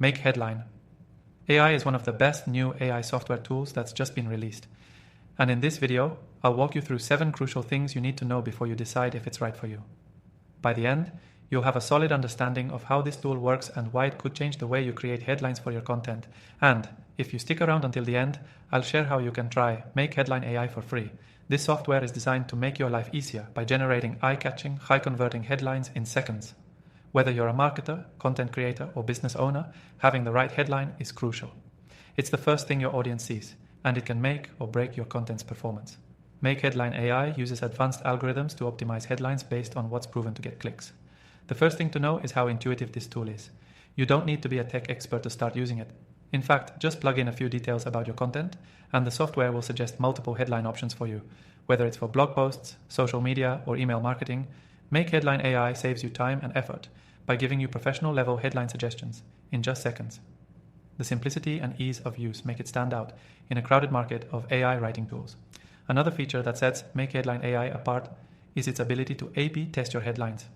Make Headline. AI is one of the best new AI software tools that's just been released. And in this video, I'll walk you through 7 crucial things you need to know before you decide if it's right for you. By the end, you'll have a solid understanding of how this tool works and why it could change the way you create headlines for your content. And if you stick around until the end, I'll share how you can try Make Headline AI for free. This software is designed to make your life easier by generating eye-catching, high-converting headlines in seconds. Whether you're a marketer, content creator, or business owner, having the right headline is crucial. It's the first thing your audience sees, and it can make or break your content's performance. Make Headline AI uses advanced algorithms to optimize headlines based on what's proven to get clicks. The first thing to know is how intuitive this tool is. You don't need to be a tech expert to start using it. In fact, just plug in a few details about your content, and the software will suggest multiple headline options for you. Whether it's for blog posts, social media, or email marketing, Make Headline AI saves you time and effort by giving you professional-level headline suggestions in just seconds. The simplicity and ease of use make it stand out in a crowded market of AI writing tools. Another feature that sets Make Headline AI apart is its ability to A/B test your headlines.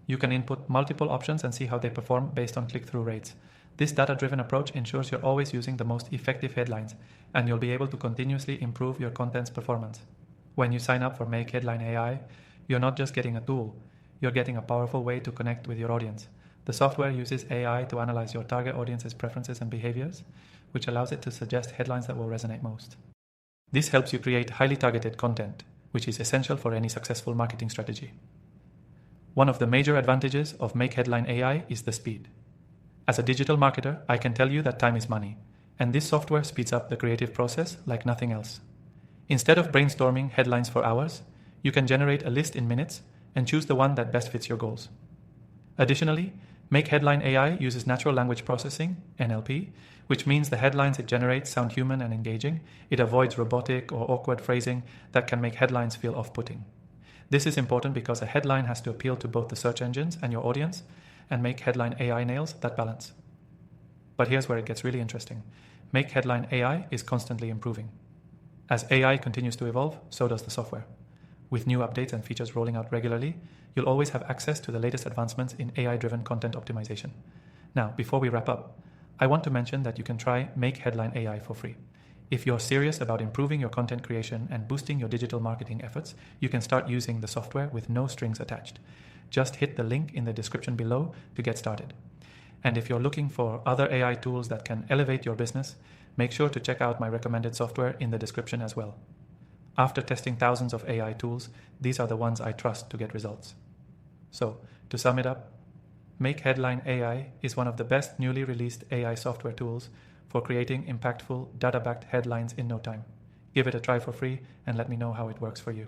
You can input multiple options and see how they perform based on click-through rates. This data-driven approach ensures you're always using the most effective headlines, and you'll be able to continuously improve your content's performance. When you sign up for Make Headline AI, you're not just getting a tool, you're getting a powerful way to connect with your audience. The software uses AI to analyze your target audience's preferences and behaviors, which allows it to suggest headlines that will resonate most. This helps you create highly targeted content, which is essential for any successful marketing strategy. One of the major advantages of Make Headline AI is the speed. As a digital marketer, I can tell you that time is money, and this software speeds up the creative process like nothing else. Instead of brainstorming headlines for hours, you can generate a list in minutes and choose the one that best fits your goals. Additionally, Make Headline AI uses natural language processing, NLP, which means the headlines it generates sound human and engaging. It avoids robotic or awkward phrasing that can make headlines feel off-putting. This is important because a headline has to appeal to both the search engines and your audience, and Make Headline AI nails that balance. But here's where it gets really interesting. Make Headline AI is constantly improving. As AI continues to evolve, so does the software. With new updates and features rolling out regularly, you'll always have access to the latest advancements in AI-driven content optimization. Now, before we wrap up, I want to mention that you can try Make Headline AI for free. If you're serious about improving your content creation and boosting your digital marketing efforts, you can start using the software with no strings attached. Just hit the link in the description below to get started. And if you're looking for other AI tools that can elevate your business, make sure to check out my recommended software in the description as well. After testing thousands of AI tools, these are the ones I trust to get results. So, to sum it up, Make Headline AI is one of the best newly released AI software tools for creating impactful, data-backed headlines in no time. Give it a try for free and let me know how it works for you.